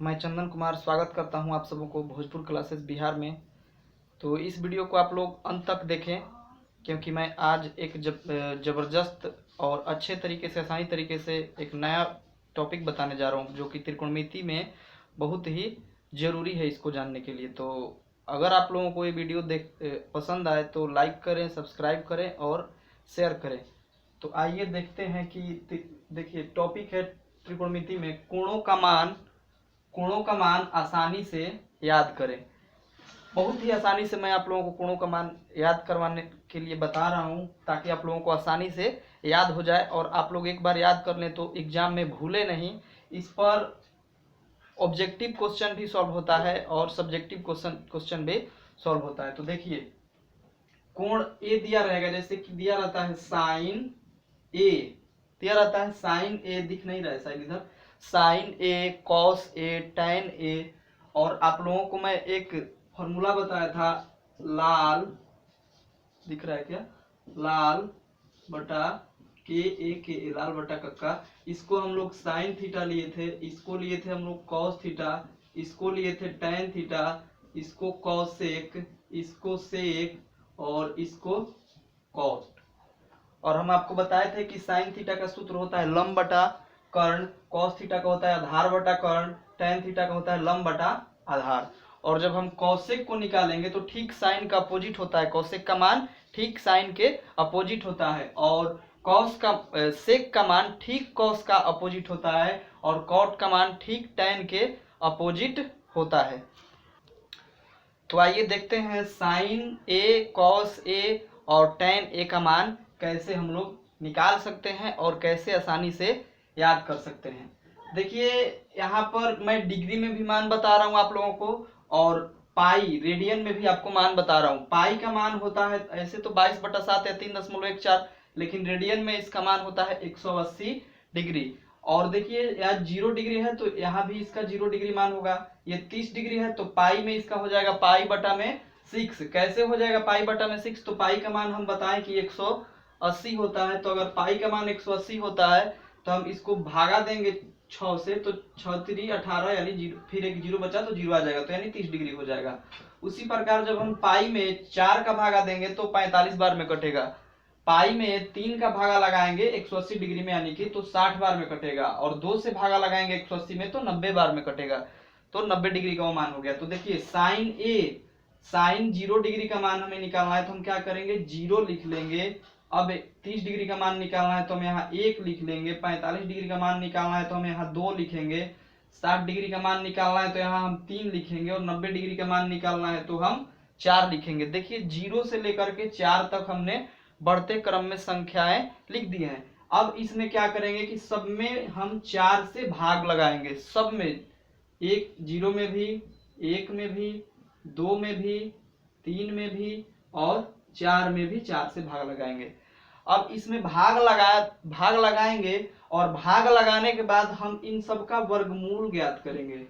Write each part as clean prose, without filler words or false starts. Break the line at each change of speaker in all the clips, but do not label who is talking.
मैं चंदन कुमार स्वागत करता हूं आप सबों को भोजपुर क्लासेस बिहार में। तो इस वीडियो को आप लोग अंत तक देखें, क्योंकि मैं आज एक ज़बरदस्त और अच्छे तरीके से, आसानी तरीके से एक नया टॉपिक बताने जा रहा हूं, जो कि त्रिकोणमिति में बहुत ही ज़रूरी है इसको जानने के लिए। तो अगर आप लोगों को ये वीडियो पसंद आए तो लाइक करें, सब्सक्राइब करें और शेयर करें। तो आइए देखते हैं कि देखिए टॉपिक है त्रिकोणमिति में कोणों का मान आसानी से याद करें। बहुत ही आसानी से मैं आप लोगों को कोणों का मान याद करवाने के लिए बता रहा हूं, ताकि आप लोगों को आसानी से याद हो जाए और आप लोग एक बार याद कर लें तो एग्जाम में भूले नहीं। इस पर ऑब्जेक्टिव क्वेश्चन भी सॉल्व होता है और सब्जेक्टिव क्वेश्चन भी सॉल्व होता है। तो देखिए कोण ए दिया रहेगा, जैसे कि दिया रहता है साइन ए, दिया रहता है साइन ए, दिख नहीं रहा है शायद इधर, sign A, cos A, tan A. और आप लोगों को मैं एक फॉर्मूला बताया था, लाल, दिख रहा है क्या, लाल बटा के ए के ए, लाल बटा कक्का। इसको हम लोग साइन थीटा लिए थे, इसको लिए थे हम लोग कॉस थीटा, इसको लिए थे टैन थीटा, इसको कॉसेक, इसको सेक और इसको कॉट। और हम आपको बताए थे कि साइन थीटा का सूत्र होता है लंब बटा कर्ण, कॉस थीटा का होता है आधार बटा कर्ण, टैन थीटा का होता है लंब बटा आधार। और जब हम कॉसेक को निकालेंगे तो ठीक साइन का अपोजिट होता है, कॉसेक का मान ठीक साइन के अपोजिट होता है, और सेक का मान ठीक कॉस का अपोजिट होता है, और कॉट का मान ठीक टैन के अपोजिट होता है। तो आइए देखते हैं साइन ए, कॉस ए और टैन ए का मान कैसे हम लोग निकाल सकते हैं और कैसे आसानी से याद कर सकते हैं। देखिए यहाँ पर मैं डिग्री में भी मान बता रहा हूँ आप लोगों को, और पाई रेडियन में भी आपको मान बता रहा हूँ। पाई का मान होता है ऐसे तो 22/7 या 3.14, लेकिन रेडियन में इसका मान होता है 180 डिग्री। और देखिए यहाँ 0 डिग्री है तो यहाँ भी इसका 0 डिग्री मान होगा। ये 30 डिग्री है तो पाई में इसका हो जाएगा पाई बटा में 6। कैसे हो जाएगा पाई बटा में 6? तो पाई का मान हम बताएं कि 180 होता है। तो अगर पाई का मान 180 होता है तो हम इसको भागा देंगे 6 से, तो 6 3 18 यानी 0, फिर एक 0 बचा तो 0 आ जाएगा, तो यानी 30 डिग्री हो जाएगा। उसी प्रकार जब हम पाई में 4 का भागा देंगे तो 45 बार में कटेगा। पाई में 3 का भागा लगाएंगे 180 डिग्री में यानी कि तो 60 बार में कटेगा, और 2 से भागा लगाएंगे 180 में तो 90 बार में कटेगा, तो 90 डिग्री का मान हो गया। तो देखिए साइन ए, साइन 0 डिग्री का मान हमें निकालना है तो हम क्या करेंगे, 0 लिख लेंगे। अब 30 डिग्री का मान निकालना है तो हम यहाँ 1 लिख लेंगे, 45 डिग्री का मान निकालना है तो हम यहाँ 2 लिखेंगे, 60 डिग्री का मान निकालना है तो यहाँ हम 3 लिखेंगे, और 90 डिग्री का मान निकालना है तो हम 4 लिखेंगे। देखिए 0 से लेकर के 4 तक हमने बढ़ते क्रम में संख्याएं लिख दी हैं। अब इसमें क्या करेंगे कि सब में हम 4 से भाग लगाएंगे, सब में, एक 0 में भी, 1 में भी, 2 में भी, 3 में भी और 4 में भी 4 से भाग लगाएंगे। अब इसमें भाग लगाएंगे, और भाग लगाने के बाद हम इन सब का वर्गमूल ज्ञात करेंगे,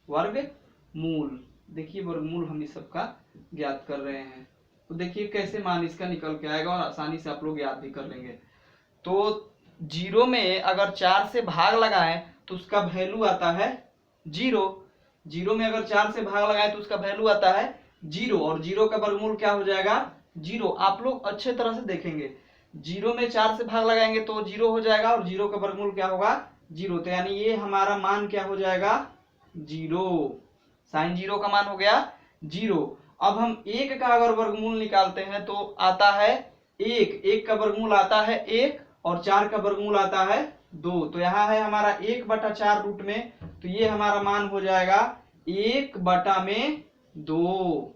वर्गमूल। देखिए वर्गमूल हम इस सब का ज्ञात कर रहे हैं, तो देखिए कैसे मान इसका निकल के आएगा, और आसानी से आप लोग याद भी कर लेंगे। तो 0 में अगर 4 से भाग लगाएं तो उसका वैल्यू आता है 0। 0 में अगर 4 से भाग लगाएं तो उसका वैल्यू आता है 0, और 0 का वर्गमूल क्या हो जाएगा, 0। आप लोग अच्छे तरह से देखेंगे, 0 में 4 से भाग लगाएंगे तो 0 हो जाएगा, और 0 का वर्गमूल क्या होगा, 0। तो यानी ये हमारा मान क्या हो जाएगा, 0। साइन 0 का मान हो गया 0। अब हम 1 का अगर वर्गमूल निकालते हैं तो आता है 1, 1 का वर्गमूल आता है 1, और 4 का वर्गमूल आता है 2। तो यहाँ है हमारा 1/4 रूट में, तो ये हमारा मान हो जाएगा 1/2।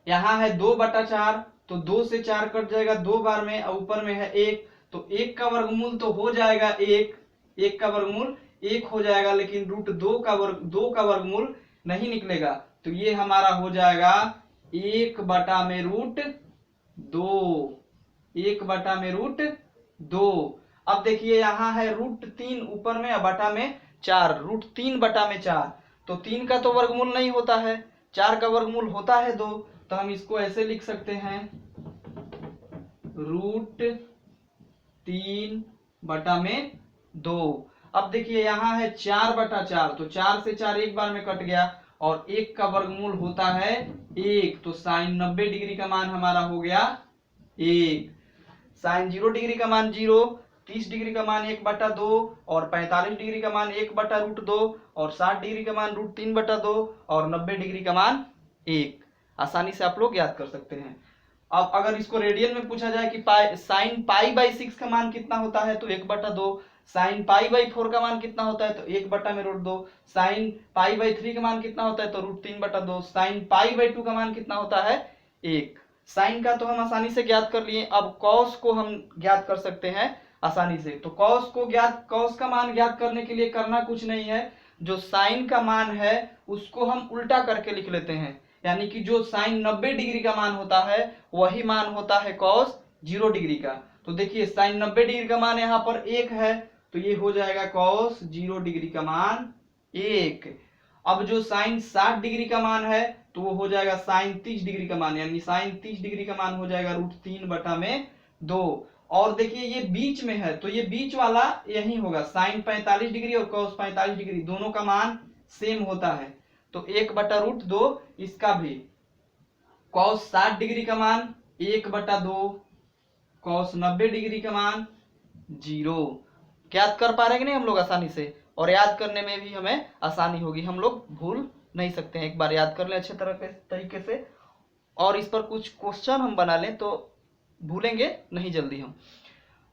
यहाँ है 2/4, तो 2 से 4 कट जाएगा 2 बार में, और ऊपर में है 1, तो 1 का वर्गमूल तो हो जाएगा 1, 1 का वर्गमूल 1 हो जाएगा, लेकिन रूट 2 का वर्गमूल नहीं निकलेगा। तो ये हमारा हो जाएगा 1/√2, 1/√2। अब देखिए यहाँ है √3 ऊपर में, बटा में 4, √3/4। तो 3 का तो वर्गमूल नहीं होता है, 4 का वर्गमूल होता है 2। तो हम इसको ऐसे लिख सकते हैं, √3/2। अब देखिए यहाँ है 4/4, तो 4 से 4 एक बार में कट गया, और 1 का वर्गमूल होता है 1, तो साइन 90 डिग्री का मान हमारा हो गया 1। साइन 0 डिग्री का मान 0, 30 डिग्री का मान 1/2, और 45 डिग्री का मान 1/√2, और 60 डिग्री का मान √3/2, और 90 डिग्री का मान 1। आसानी से आप लोग याद कर सकते हैं। अब अगर इसको रेडियन में पूछा जाए कि साइन π/6 का मान कितना होता है, तो 1/2। साइन π/4 का मान कितना होता है, तो 1/√2। साइन π/3 का मान कितना होता है, तो √3/2। साइन π/2 का मान कितना होता है, 1। साइन का तो हम आसानी से ज्ञात कर लिए। अब कॉस को हम ज्ञात कर सकते हैं आसानी से। तो कॉस का मान ज्ञात करने के लिए करना कुछ नहीं है, जो साइन का मान है उसको हम उल्टा करके लिख लेते हैं, यानी कि जो साइन 90 डिग्री का मान होता है वही मान होता है कॉस 0 डिग्री का। तो देखिए साइन 90 डिग्री का मान यहाँ पर 1 है, तो ये हो जाएगा कॉस 0 डिग्री का मान 1। अब जो साइन 60 डिग्री का मान है तो वो हो जाएगा साइन 30 डिग्री का मान, यानी साइन 30 डिग्री का मान हो जाएगा √3/2। और देखिए ये बीच में है, तो ये बीच वाला यही होगा, साइन 45 डिग्री और कॉस 45 डिग्री दोनों का मान सेम होता है, तो 1/√2। इसका भी कॉस 60 डिग्री का मान 1/2, कॉस 90 डिग्री का मान 0। याद कर पा रहे हैं कि नहीं हम लोग आसानी से, और याद करने में भी हमें आसानी होगी, हम लोग भूल नहीं सकते हैं। एक बार याद कर लें अच्छे तरीके से, और इस पर कुछ क्वेश्चन हम बना लें तो भूलेंगे नहीं जल्दी हम।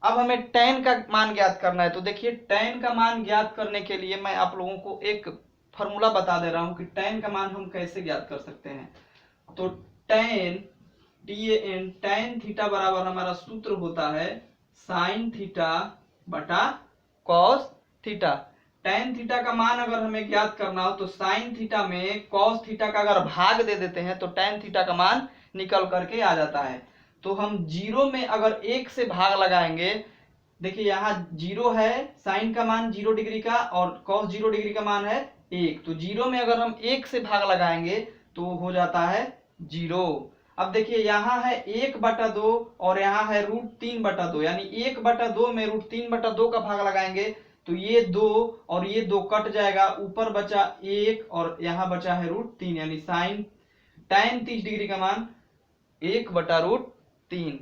अब हमें tan का मान ज्ञात करना है। तो देखिए tan का मान ज्ञात करने के लिए मैं आप लोगों को एक फॉर्मूला बता दे रहा हूं कि tan का मान हम कैसे ज्ञात कर सकते हैं। तो tan थीटा बराबर हमारा सूत्र होता है साइन थीटा बटा कॉस थीटा। tan थीटा का मान अगर हमें ज्ञात करना हो तो साइन थीटा में कॉस थीटा का अगर भाग दे देते हैं तो tan थीटा का मान निकल करके आ जाता है। तो हम 0 में अगर 1 से भाग लगाएंगे, देखिए यहाँ 0 है, साइन का मान 0 डिग्री का और कॉस 0 डिग्री का मान है 1, तो 0 में अगर हम 1 से भाग लगाएंगे तो हो जाता है 0। अब देखिए यहाँ है 1/2 और यहाँ है √3/2, यानी 1/2 में √3/2 का भाग लगाएंगे तो ये 2 और ये 2 कट जाएगा, ऊपर बचा 1 और यहाँ बचा है √3, यानी साइन tan 30 डिग्री का मान 1/√3।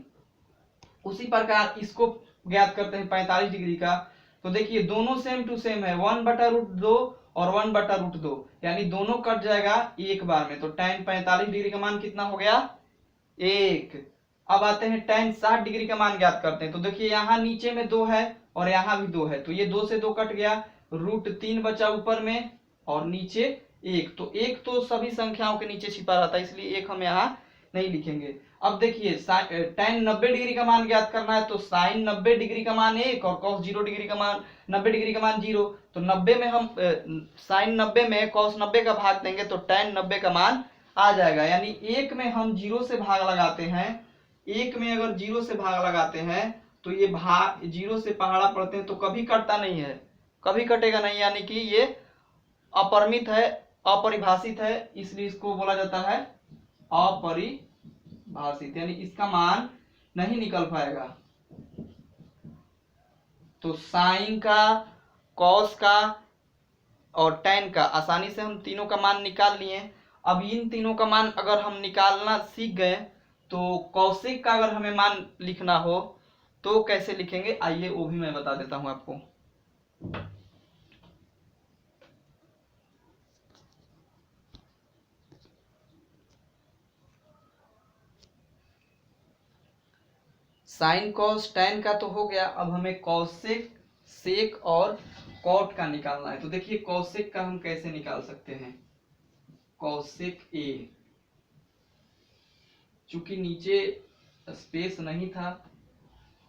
उसी प्रकार इसको ज्ञात करते हैं 45 डिग्री का। तो देखिए दोनों सेम टू सेम है, 1/√2 और 1/√2, यानी दोनों कट जाएगा एक बार में, तो tan 45 डिग्री का मान कितना हो गया, 1। अब आते हैं tan 60 डिग्री का मान ज्ञात करते हैं। तो देखिए यहाँ नीचे में 2 है और यहाँ भी 2 है, तो ये 2 से 2 कट गया, √3 बचा ऊपर में और नीचे 1, तो 1 तो सभी संख्याओं के नीचे छिपा रहता है, इसलिए 1 हम यहाँ नहीं लिखेंगे। अब देखिए tan 90 डिग्री का मान ज्ञात करना है, तो साइन 90 डिग्री का मान 1 और कॉस 0 डिग्री का मान 90 डिग्री का मान 0, तो 90 में हम साइन 90 में कॉस 90 का भाग देंगे तो tan 90 का मान आ जाएगा, यानी 1 में हम 0 से भाग लगाते हैं, 1 में अगर 0 से भाग लगाते हैं तो ये भाग 0 से पहाड़ा पड़ते हैं तो कभी कटता नहीं है, कभी कटेगा नहीं, यानी कि ये अपरिमित है, अपरिभाषित है, इसलिए इसको बोला जाता है अपरिभाषित, यानी इसका मान नहीं निकल पाएगा। तो साइन का, कॉस का और tan का आसानी से हम तीनों का मान निकाल लिए। अब इन तीनों का मान अगर हम निकालना सीख गए तो कौशिक का अगर हमें मान लिखना हो तो कैसे लिखेंगे, आइए वो भी मैं बता देता हूं आपको। साइन कॉस tan का तो हो गया, अब हमें कौशिक, सेक और कॉट का निकालना है। तो देखिए कौशिक का हम कैसे निकाल सकते हैं, कौशिक a, चूंकि नीचे स्पेस नहीं था,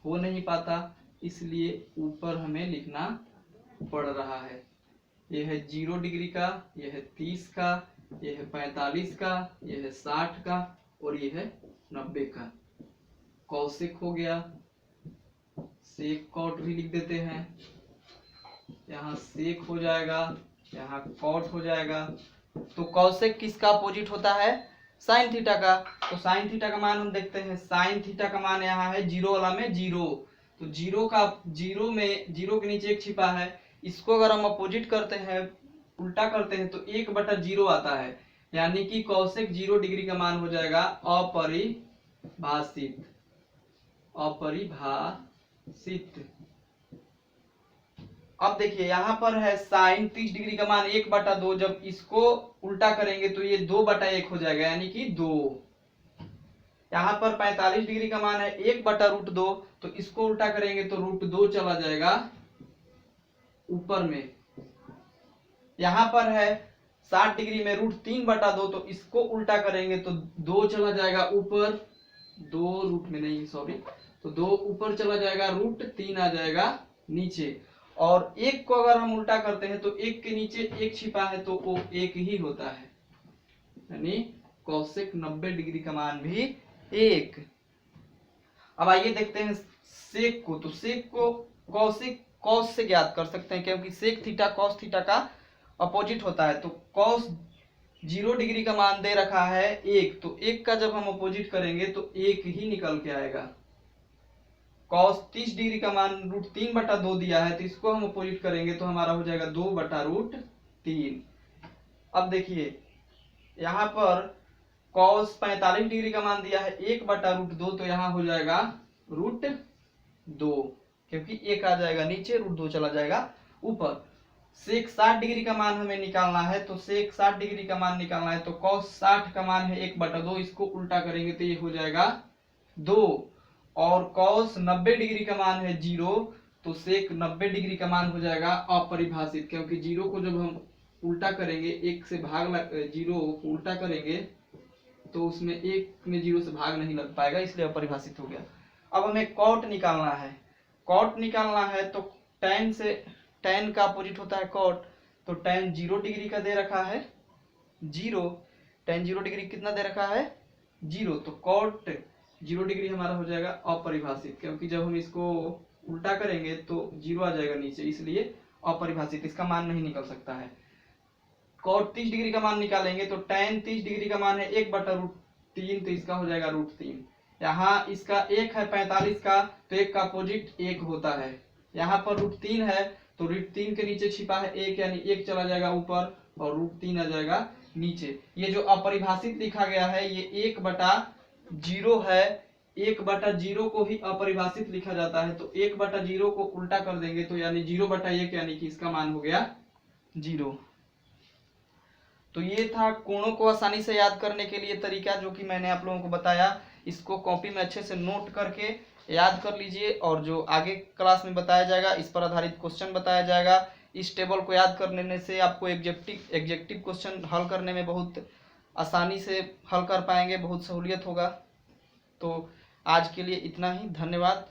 हो नहीं पाता, इसलिए ऊपर हमें लिखना पड़ रहा है। यह है 0 डिग्री का, यह है 30 का, यह है 45 का, यह है 60 का और यह है 90 का। कौशिक हो गया, सेक कॉट भी लिख देते हैं, यहाँ सेक हो जाएगा, यहाँ कॉट हो जाएगा। तो कौशिक किसका अपोजिट होता है, साइन थीटा का। तो साइन थीटा का मान हम देखते हैं, साइन थीटा का मान यहाँ है 0 वाला में 0, तो 0 का 0 में 0 के नीचे 1 छिपा है, इसको अगर हम अपोजिट करते हैं, उल्टा करते हैं, तो 1/0 आता है, यानी कि कौशिक 0 डिग्री का मान हो जाएगा अपरिभाषित। अपरिभाषित। अब देखिए यहाँ पर है साइन 30 डिग्री का मान 1/2, जब इसको उल्टा करेंगे तो ये 2/1 हो जाएगा, यानी कि 2। यहाँ पर 45 डिग्री का मान है 1/√2, तो इसको उल्टा करेंगे तो √2 चला जाएगा ऊपर में। यहाँ पर है 60 डिग्री में √3/2, तो इसको उल्टा करेंगे तो 2 चला जाएगा ऊपर, 2 रूट में नहीं, सॉरी, तो 2 ऊपर चला जाएगा, √3 आ जाएगा नीचे। और 1 को अगर हम उल्टा करते हैं तो 1 के नीचे 1 छिपा है, तो वो 1 ही होता है, यानी कौशिक 90 डिग्री का मान भी 1। अब आइए देखते हैं सेक को। तो सेक को कौशिक कॉस से ज्ञात कर सकते हैं, क्योंकि सेक थीटा कॉस थीटा का अपोजिट होता है। तो कॉस 0 डिग्री का मान दे रखा है 1, तो 1 का जब हम अपोजिट करेंगे तो 1 ही निकल के आएगा। कॉस 30 डिग्री का मान √3/2 दिया है, तो इसको हम अपोजिट करेंगे तो हमारा हो जाएगा 2/√3। अब देखिए यहाँ पर कॉस 45 डिग्री का मान दिया है 1/√2, तो यहाँ हो जाएगा √2, क्योंकि 1 आ जाएगा नीचे, √2 चला जाएगा ऊपर। सेक 60 डिग्री का मान हमें निकालना है, तो सेक 60 डिग्री का मान निकालना है, तो कॉस 60 का मान है 1/2, इसको उल्टा करेंगे तो ये हो जाएगा 2। और कॉस 90 डिग्री का मान है 0, तो सेक 90 डिग्री का मान हो जाएगा अपरिभाषित, क्योंकि 0 को जब हम उल्टा करेंगे, 1 से भाग 0 को उल्टा करेंगे तो उसमें 1 में 0 से भाग नहीं लग पाएगा, इसलिए अपरिभाषित हो गया। अब हमें कॉट निकालना है। कॉट निकालना है तो टैन का अपोजिट होता है कॉट, तो टैन 0 डिग्री का दे रखा है 0, टैन 0 डिग्री कितना दे रखा है 0, तो कॉट 0 डिग्री हमारा हो जाएगा अपरिभाषित, क्योंकि जब हम इसको उल्टा करेंगे तो 0 आ जाएगा नीचे, इसलिए अपरिभाषित, इसका मान नहीं निकल सकता है। कॉट 30 डिग्री का मान निकालेंगे तो टैन 30 डिग्री का मान है 1/√3, तो इसका हो जाएगा √3। यहाँ इसका 1 है 45 का, तो 1 का अपोजिट 1 होता है। यहाँ पर √3 है, तो √3 के नीचे छिपा है 1, यानी 1 चला जाएगा ऊपर और √3 आ जाएगा नीचे। ये जो अपरिभाषित लिखा गया है ये 1/0 है, 1/0 को ही अपरिभाषित लिखा जाता है, तो 1/0 को उल्टा कर देंगे तो यानी 0/1, यानी कि इसका मान हो गया 0। तो ये था कोणों को आसानी से याद करने के लिए तरीका, जो कि मैंने आप लोगों को बताया। इसको कॉपी में अच्छे से नोट करके याद कर लीजिए, और जो आगे क्लास में बताया जाएगा इस पर आधारित क्वेश्चन बताया जाएगा। इस टेबल को याद करने से आपको एग्जेक्टिव क्वेश्चन हल करने में बहुत आसानी से हल कर पाएंगे, बहुत सहूलियत होगा। तो आज के लिए इतना ही, धन्यवाद।